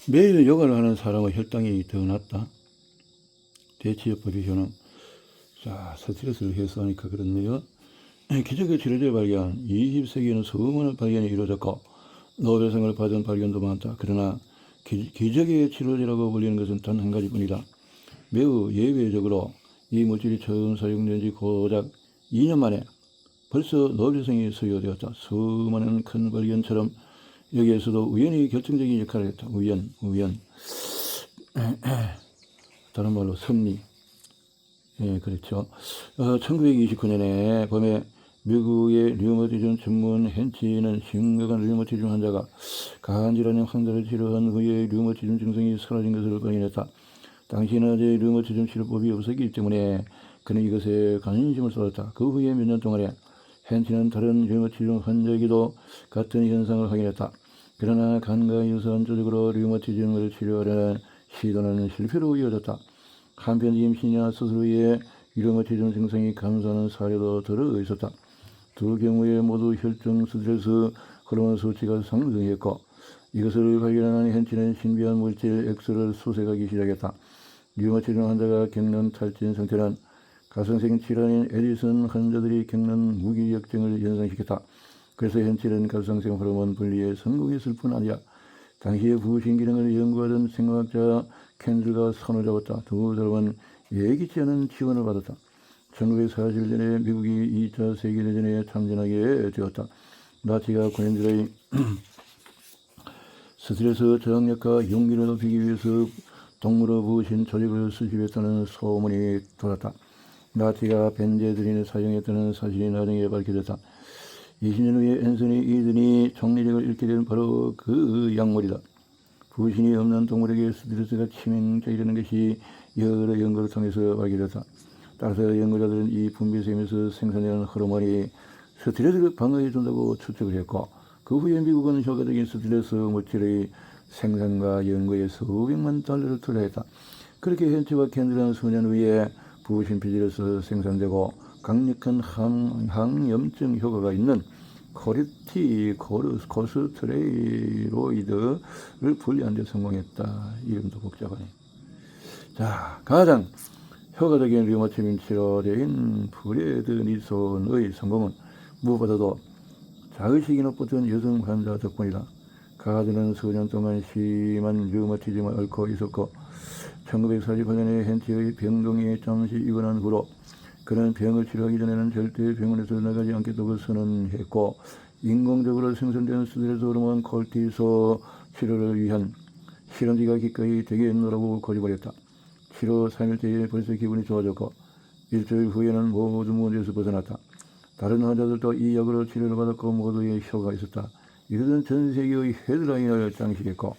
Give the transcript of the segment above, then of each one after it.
매일 요가를 하는 사람의 혈당이 더 낮다. 대치요법의 효능. 자, 스트레스를 해소하니까 그렇네요. 기적의 치료제 발견. 20세기에는 수많은 발견이 이루어졌고 노벨상을 받은 발견도 많다. 그러나 기적의 치료제라고 불리는 것은 단 한 가지뿐이다. 매우 예외적으로 이 물질이 처음 사용된 지 고작 2년 만에 벌써 노벨상이 수여되었다. 수많은 큰 발견처럼 여기에서도 우연이 결정적인 역할을 했다. 우연. 다른 말로 섭리. 예, 그렇죠. 1929년에 봄에 미국의 류머티즘 전문 헨치는 심각한 류머티즘 환자가 간질환의 환자를 치료한 후에 류머티즘 증상이 사라진 것을 발견했다. 당시에는 아직 류머티즘 치료법이 없었기 때문에 그는 이것에 관심을 쏟았다. 그 후에 몇 년 동안에 헨치는 다른 류머티즘 환자에게도 같은 현상을 확인했다. 그러나 간과 유사한 조직으로 류머티즘을 치료하려는 시도는 실패로 이어졌다. 한편 임신이나 수술 후에 류머티즘 증상이 감소하는 사례도 들어 있었다. 두 경우에 모두 혈중 스트레스 호르몬 수치가 상승했고 이것을 발견한 헨치는 신비한 물질 X를 수색하기 시작했다. 류머티즘 환자가 겪는 탈진 상태는 가성생 질환인 에디슨 환자들이 겪는 무기력증을 연상시켰다. 그래서 헨치는 가성생 호르몬 분리에 성공했을 뿐 아니라 당시의 부신 기능을 연구하던 생화학자 캔들과 손을 잡았다. 두 사람은 예기치 않은 지원을 받았다. 1940년에 미국이 2차 세계대전에 참전하게 되었다. 나치가 군인들의 스트레스 저항력과 용기를 높이기 위해서 동물의 부신 조직을 수집했다는 소문이 돌았다. 나치가 벤제드린을 사용했다는 사실이 나중에 밝혀졌다. 20년 후에 앤서니 이든이 총리직을 잃게 된 바로 그 약물이다. 부신이 없는 동물에게 스트레스가 치명적이라는 것이 여러 연구를 통해서 발견됐다. 따라서 연구자들은 이 분비샘에서 생산되는 호르몬이 스트레스를 방어해준다고 추측을 했고 그 후에 미국은 효과적인 스트레스 물질의 생산과 연구에 수백만 달러를 투자했다. 그렇게 헨치와 캔들은 수년 후에 부신 피질에서 생산되고 강력한 항염증 효과가 있는 코르티코스테로이드를 분리하는 데 성공했다. 이름도 복잡하네. 자, 가장 효과적인 류마티즘 치료제인 프레드니손의 성공은 무엇보다도 자의식이 높았던 여성 환자 덕분이다. 가드는 수년 동안 심한 류마티즘을 앓고 있었고 1948년에 헨치의 병동에 잠시 입원한 후로 그는 병을 치료하기 전에는 절대 병원에서 나가지 않겠다고 선언했고 인공적으로 생산된 스트레스 호르몬 콜티소 치료를 위한 실험지가 기꺼이 되겠노라고 고집을 했다. 치료 3일째에 벌써 기분이 좋아졌고 일주일 후에는 모든 문제에서 벗어났다. 다른 환자들도 이 약으로 치료를 받았고 모두의 효과가 있었다. 이것은 전 세계의 헤드라인을 장식했고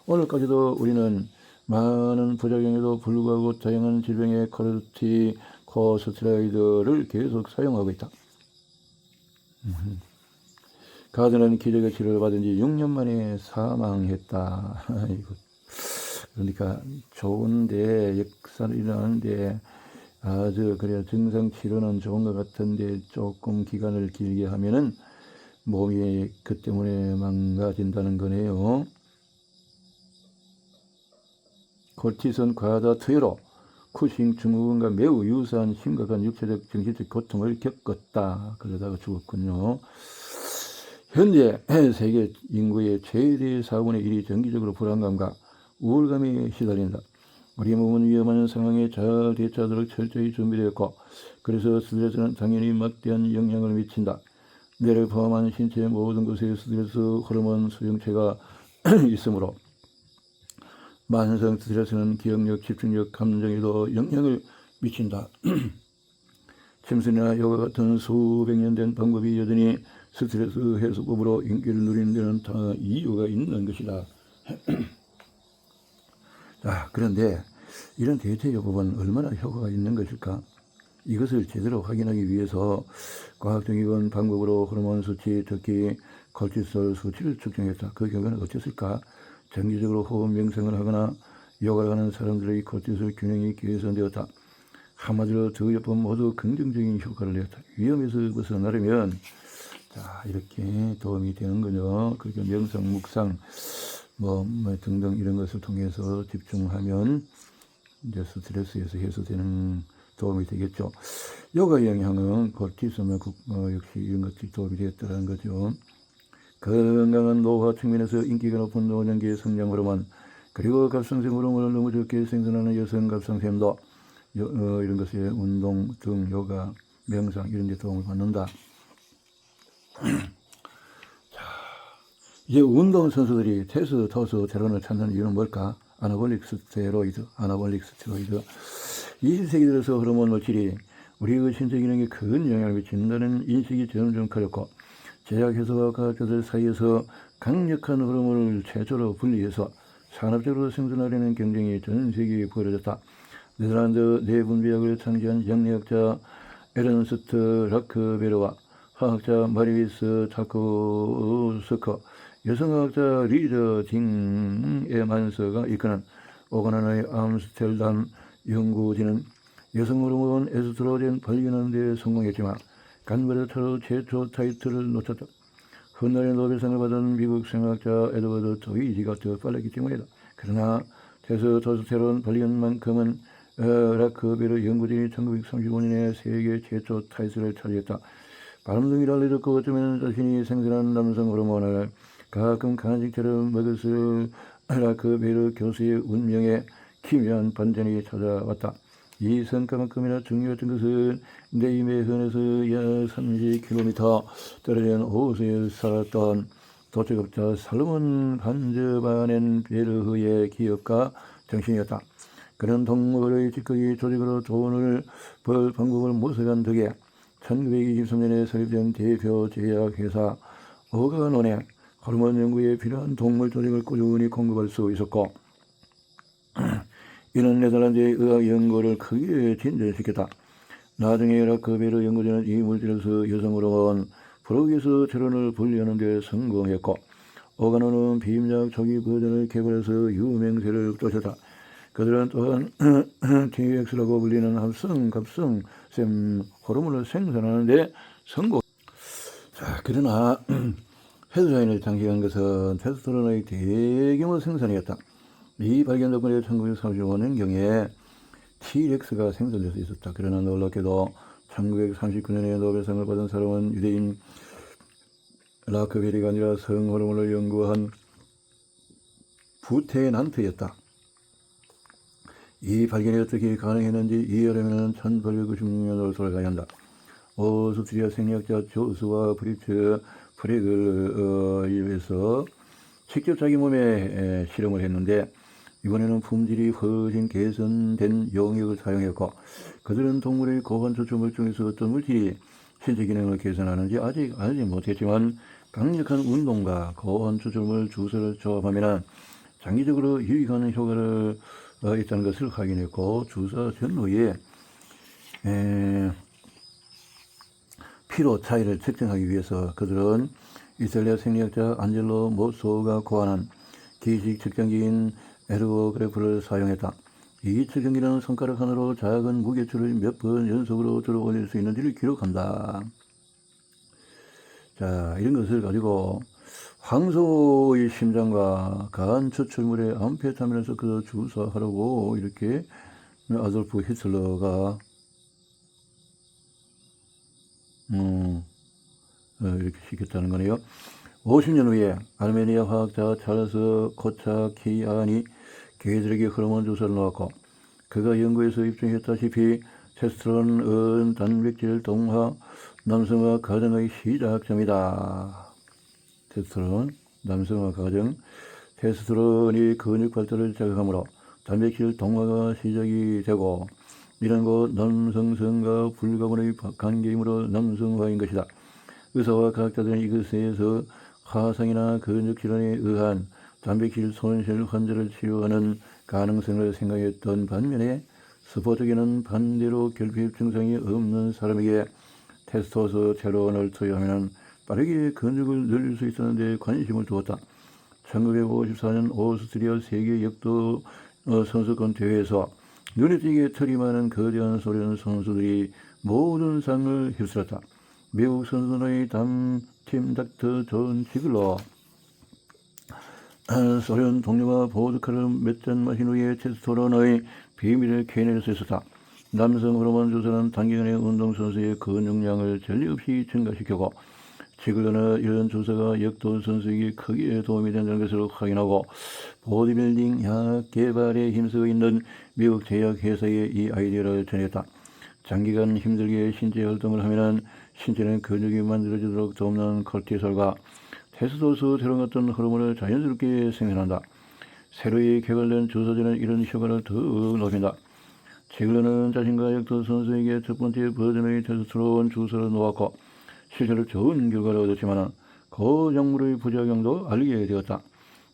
오늘까지도 우리는 많은 부작용에도 불구하고 다양한 질병의 코르티코스테로이드를 계속 사용하고 있다. 가드는 기적의 치료를 받은 지 6년 만에 사망했다. 그러니까 좋은데 역사를 일어나는데 아주 그래야 증상 치료는 좋은 것 같은데 조금 기간을 길게 하면은 몸이 그 때문에 망가진다는 거네요. 코르티손 과다 투여로 쿠싱 증후군과 매우 유사한 심각한 육체적 정신적 고통을 겪었다. 그러다가 죽었군요. 현재 세계 인구의 최대 4분의 1이 정기적으로 불안감과 우울감에 시달린다. 우리 몸은 위험한 상황에 잘 대처하도록 철저히 준비되었고 그래서 스트레스는 당연히 막대한 영향을 미친다. 뇌를 포함한 신체의 모든 곳에 스트레스 호르몬 수용체가 있으므로 만성 스트레스는 기억력, 집중력, 감정에도 영향을 미친다. 침순이나 요가 같은 수백 년 된 방법이 여전히 스트레스 해소법으로 인기를 누리는 데는 다 이유가 있는 것이다. 자, 그런데 이런 대체요법은 얼마나 효과가 있는 것일까? 이것을 제대로 확인하기 위해서 과학적인 방법으로 호르몬 수치, 특히 콜티솔 수치를 측정했다. 그 결과는 어땠을까? 정기적으로 호흡 명상을 하거나 요가를 하는 사람들의 콜티솔 균형이 개선되었다. 한마디로 두 요법 모두 긍정적인 효과를 냈다. 위험에서 벗어나려면 자, 이렇게 도움이 되는 거죠. 그러니까 명상, 묵상, 뭐 등등 이런 것을 통해서 집중하면 이제 스트레스에서 해소되는 도움이 되겠죠. 요가 영향은 코르티솔 역시 이런 것들이 도움이 되었다는 거죠. 건강한 노화 측면에서 인기가 높은 노년기의 성장 호르몬, 그리고 갑상샘 호르몬을 너무 적게 생산하는 여성 갑상샘도 이런 것에 운동 등 요가, 명상 이런 데 도움을 받는다. 이제 운동선수들이 테스토스테론을 찾는 이유는 뭘까? 아나볼릭 스테로이드. 20세기 들어서 호르몬 물질이 우리의 신체 기능에 큰 영향을 미친다는 인식이 점점 커졌고, 제약회사와 과학자들 사이에서 강력한 호르몬을 최초로 분리해서 산업적으로 생산하려는 경쟁이 전 세계에 벌어졌다. 네덜란드 뇌분비약을 창시한 영리학자 에른스트 라크베르와 화학자 마리비스 타코스커, 여성학자 리저 딩 에만서가 이끄는 오가나나의 암스텔담 연구진은 여성 호르몬 에스트로겐 발견하는 데 성공했지만 간발의 최초 타이틀을 놓쳤다. 훗날에 노벨상을 받은 미국 생화학자 에드워드 토이지가 더 빨랐기 때문이다. 그러나 테스토스테론 발견만큼은 라크베르 연구진이 1935년에 세계 최초 타이틀을 차지했다. 바람둥이를 알려줬고 어쩌면 자신이 생산한 남성 호르몬을 가끔 간식처럼 먹었을 라크베르 교수의 운명에 기묘한 반전이 찾아왔다. 이 성과만큼이나 중요했던 것은 네이메현에서 약 30km 떨어진 호수에 살았던 도적업자 살로몬 반저바넨 베르흐의 기억과 정신이었다. 그런 동물의 찌꺼기 조직으로 돈을 벌 방법을 모색한 덕에 1923년에 설립된 대표 제약회사 오가논에 호르몬 연구에 필요한 동물 조직을 꾸준히 공급할 수 있었고, 이는 네덜란드의 의학 연구를 크게 진전시켰다. 나중에 라크베르 연구진은 이 물질에서 여성 호르몬 프로게스테론을 분리하는 데 성공했고, 오가논은 비임약 초기 버전을 개발해서 유명세를 쫓았다. 그들은 또한 TX라고 불리는 갑상샘 호르몬을 생산하는 데 성공. 자, 그러나 헤드라인을 장식한 것은 테스토스테론의 대규모 생산이었다. 이 발견 덕분에 1935년경에 T-렉스가 생산될 수 있었다. 그러나 놀랍게도 1939년에 노벨상을 받은 사람은 유대인 라크베리가 아니라 성호르몬을 연구한 부테난트였다. 이 발견이 어떻게 가능했는지 이해하려면 1896년으로 돌아가야 한다. 오스트리아 생리학자 조스와 프리츠 프레글에 의해서 직접 자기 몸에 실험을 했는데, 이번에는 품질이 훨씬 개선된 용액을 사용했고, 그들은 동물의 고환 추출물 중에서 어떤 물질이 신체 기능을 개선하는지 아직 알지 못했지만, 강력한 운동과 고환 추출물 주사를 조합하면 장기적으로 유익한 효과를 있다는 것을 확인했고, 주사 전후에 피로 차이를 측정하기 위해서 그들은 이탈리아 생리학자 안젤로 모소가 고안한 기식 측정기인 에르고그래프를 사용했다. 이 측정기는 손가락 하나로 작은 무게추를 몇 번 연속으로 들어 올릴 수 있는지를 기록한다. 자, 이런 것을 가지고 황소의 심장과 간 추출물에 암페타민을 섞어서 주사하라고 이렇게 아돌프 히틀러가 이렇게 시켰다는 거네요. 50년 후에 아르메니아 화학자 찰스 코차키안이 개들에게 호르몬 주사를 놓았고, 그가 연구에서 입증했다시피 테스토스테론은 단백질 동화 남성화 과정의 시작점이다. 테스토스테론 남성화 과정. 테스토스테론이 근육 발달을 자극하므로 단백질 동화가 시작이 되고, 이런 것 남성성과 불가분의 관계이므로 남성화인 것이다. 의사와 과학자들은 이것에서 화상이나 근육질환에 의한 단백질 손실 환자를 치료하는 가능성을 생각했던 반면에, 스포츠계는 반대로 결핍 증상이 없는 사람에게 테스토스테론을 투여하면 빠르게 근육을 늘릴 수 있다는 데 관심을 두었다. 1954년 오스트리아 세계 역도 선수권 대회에서 눈에 띄게 털이 많은 거대한 소련 선수들이 모든 상을 휩쓸었다. 미국 선수의 담팀 닥터 존 지글러, 소련 동료가 보드카를 몇 잔 마신 후에 테스토스테론의 비밀을 캐낼 수 있었다. 남성 호르몬 주사는 단기간에 운동선수의 근육량을 전례 없이 증가시켰고, 최근에는 이런 주사가 역도 선수에게 크게 도움이 된다는 것을 확인하고, 보디빌딩 약 개발에 힘쓰고 있는 미국 제약회사에 이 아이디어를 전했다. 장기간 힘들게 신체 활동을 하면 신체는 근육이 만들어지도록 돕는 코르티솔과 테스토스테론 같은 호르몬을 자연스럽게 생산한다. 새로이 개발된 주사제는 이런 효과를 더욱 높인다. 최근에는 자신과 역도 선수에게 첫 번째 버전의 테스토스테론 주사를 놓았고 실제로 좋은 결과를 얻었지만 그 약물의 부작용도 알게 되었다.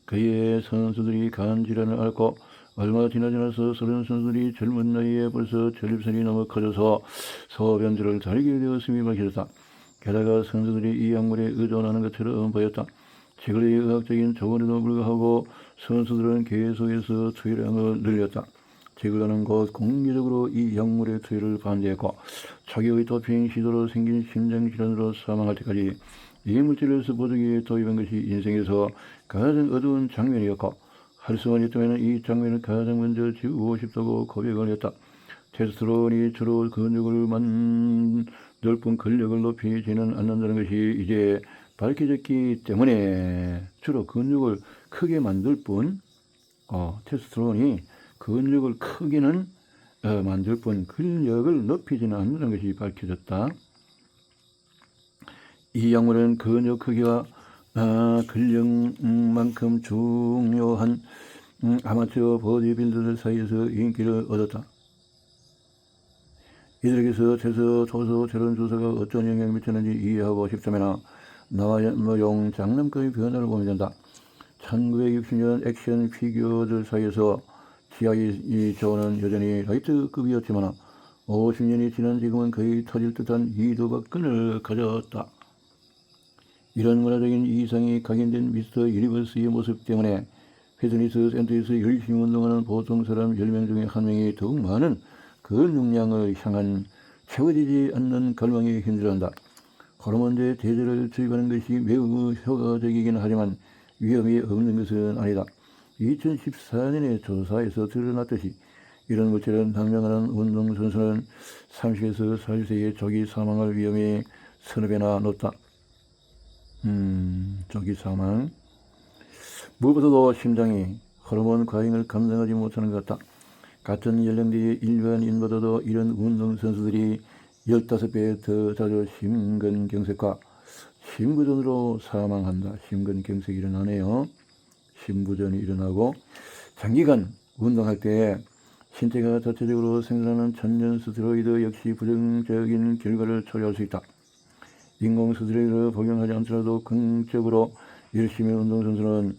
그의 선수들이 간 질환을 앓고 얼마 지나지 않아서 소련 선수들이 젊은 나이에 벌써 전립선이 너무 커져서 소변들을 다리게 되었음이 밝혀졌다. 게다가 선수들이 이 약물에 의존하는 것처럼 보였다. 최근의 의학적인 조언에도 불구하고 선수들은 계속해서 투여량을 늘렸다. 최근에는 곧 공개적으로 이 약물의 투여를 반대했고 초기의 도핑 시도로 생긴 심장질환으로 사망할 때까지 이 물질을 스포츠계에 도입한 것이 인생에서 가장 어두운 장면이었고 할 수만 있다면 이 장면을 가장 먼저 지우고 싶다고 고백을 했다. 테스토스테론이 주로 근육을 만들 뿐 근력을 높이지는 않는다는 것이 이제 밝혀졌기 때문에 주로 근육을 크게 만들 뿐 테스토스테론이 근육을 크게는 만들 뿐 근력을 높이지는 않는다는 것이 밝혀졌다. 이 약물은 근육 크기와 근력만큼 중요한 아마추어 보디빌더들 사이에서 인기를 얻었다. 이들에게서 테스토스테론 주사가 어떤 영향을 미쳤는지 이해하고 싶다면 나와 용 장남급의 변화를 보면 된다. 1960년 액션 피규어들 사이에서 G.I. 조는 여전히 라이트급이었지만 50년이 지난 지금은 거의 터질 듯한 이두박근을 가졌다. 이런 문화적인 이상이 각인된 미스터 유니버스의 모습 때문에 피트니스 센터에서 열심히 운동하는 보통 사람 10명 중에 1명이 더욱 많은 근육량을 향한 채워지지 않는 갈망에 힘들어한다. 호르몬제 대제를 투입하는 것이 매우 효과적이긴 하지만 위험이 없는 것은 아니다. 2014년의 조사에서 드러났듯이 이런 물질은 당장하는 운동선수는 30에서 40세의 조기 사망할 위험이 서너 배나 높다. 조기 사망. 무엇보다도 심장이 호르몬 과잉을 감당하지 못하는 것 같다. 같은 연령대의 일반인보다도 이런 운동선수들이 15배 더 자주 심근경색과 심부전으로 사망한다. 심근경색이 일어나네요. 심부전이 일어나고 장기간 운동할 때 신체가 자체적으로 생산하는 천연 스테로이드 역시 부정적인 결과를 초래할 수 있다. 인공 스테로이드를 복용하지 않더라도 긍정적으로 열심히 운동선수는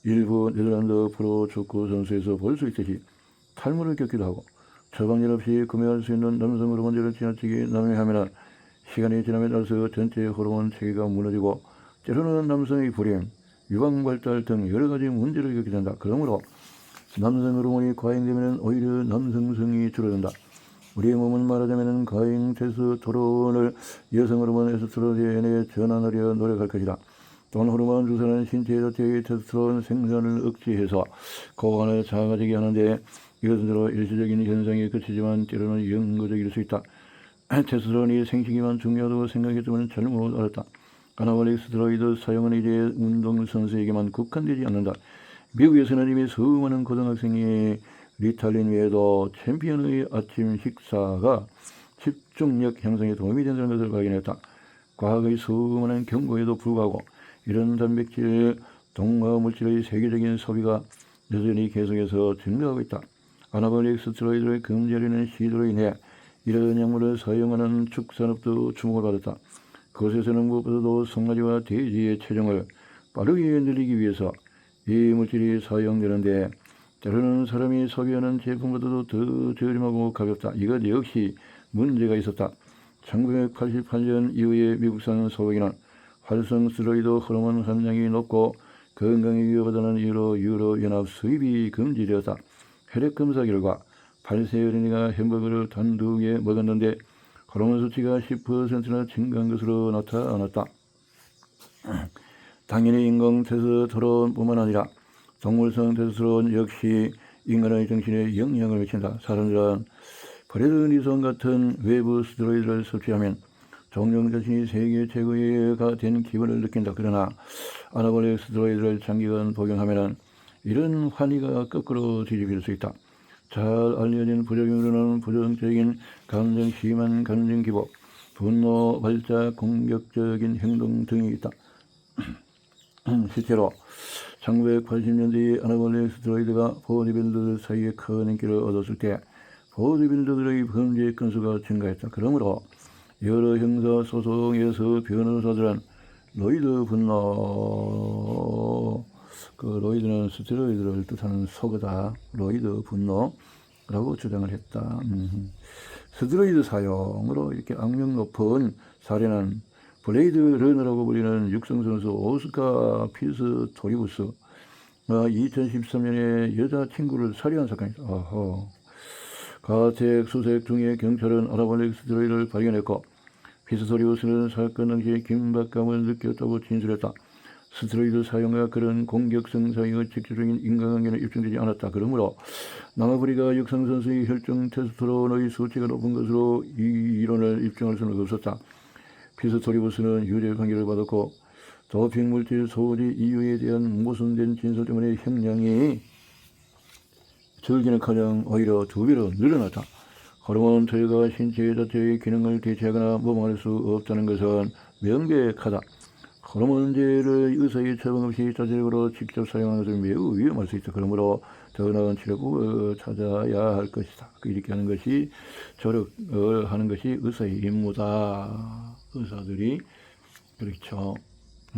일부 네덜란드 프로 축구 선수에서 볼 수 있듯이 탈모를 겪기도 하고 처방전 없이 구매할 수 있는 남성 호르몬제를 지나치게 남용하면 시간이 지남에 따라서 전체 호르몬 체계가 무너지고 때로는 남성의 불임, 유방발달 등 여러가지 문제를 겪게 된다. 그러므로 남성 호르몬이 과잉되면 오히려 남성성이 줄어든다. 우리의 몸은 말하자면 과잉 테스토스테론을 여성 호르몬 에스트로겐에 전환하려 노력할 것이다. 또한 호르몬 주사는 신체 자체의 테스토스테론 생산을 억제해서 고관을 작아지게 하는데 이것은 주로 일시적인 현상에 그치지만 때로는 영구적일 수 있다. 테스토스테론이 생식기만 중요하다고 생각했지만 잘못 알았다. 아나볼릭 스테로이드 사용은 이제 운동선수에게만 국한되지 않는다. 미국에서는 이미 수많은 고등학생이 리탈린 외에도 챔피언의 아침 식사가 집중력 향상에 도움이 된다는 것을 발견했다. 과학의 수많은 경고에도 불구하고 이런 단백질 동화 물질의 세계적인 소비가 여전히 계속해서 증가하고 있다. 아나볼릭 스테로이드를 금지하려는 시도로 인해 이런 약물을 사용하는 축산업도 주목을 받았다. 그것에서는 무엇보다도 송아지와 돼지의 체중을 빠르게 늘리기 위해서 이 물질이 사용되는데 때로는 사람이 소비하는 제품보다도 더 저렴하고 가볍다. 이것 역시 문제가 있었다. 1988년 이후에 미국산 소고기는 활성 스테로이드 호르몬 함량이 높고 건강에 위협하다는 이유로 유럽연합 수입이 금지되었다. 혈액 검사 결과 8세 어린이가 햄버거를 단 2개 먹었는데 호르몬 수치가 10%나 증가한 것으로 나타났다. 당연히 인공 테스토스테론뿐만 아니라 동물성 테스토스테론 역시 인간의 정신에 영향을 미친다. 사람들은 프레드니선 같은 외부 스테로이드를 섭취하면 정령 자신이 세계 최고의가 된 기분을 느낀다. 그러나 아나볼릭 스테로이드를 장기간 복용하면 이런 환희가 거꾸로 뒤집힐 수 있다. 잘 알려진 부작용으로는 부정적인 감정, 심한 감정 기복, 분노, 발작, 공격적인 행동 등이 있다. 실제로 1980년대에 아나볼릭 스테로이드가 보디빌더들 사이에 큰 인기를 얻었을 때 보디빌더들의 범죄 건수가 증가했다. 그러므로 여러 형사 소송에서 변호사들은 로이드 분노, 로이드는 스테로이드를 뜻하는 속어다. 로이드 분노라고 주장을 했다. 스테로이드 사용으로 이렇게 악명 높은 사례는 블레이드 러너라고 불리는 육상선수 오스카 피스토리우스 2013년에 여자친구를 살해한 사건이다. 가택 수색 중에 경찰은 아나볼릭 스테로이드를 발견했고 피스토리우스는 사건 당시에 긴박감을 느꼈다고 진술했다. 스테로이드 사용과 그런 공격성 사용의 직접적인 인과관계는 입증되지 않았다. 그러므로 나마브리가 육상선수의 혈중 테스토스테론의 수치가 높은 것으로 이 이론을 입증할 수는 없었다. 피스토리우스는 유죄 판결을 받았고 도핑 물질 소지 이유에 대한 모순된 진술 때문에 형량이 줄기는커녕 오히려 2배로 늘어났다. 호르몬 투여가 신체 자체의 기능을 대체하거나 모방할 수 없다는 것은 명백하다. 호르몬제를 의사의 처방 없이 자체적으로 직접 사용하는 것은 매우 위험할 수 있다. 그러므로 더 나은 치료법을 찾아야 할 것이다. 이렇게 하는 것이 조력을 하는 것이 의사의 임무다. 의사들이 그렇죠.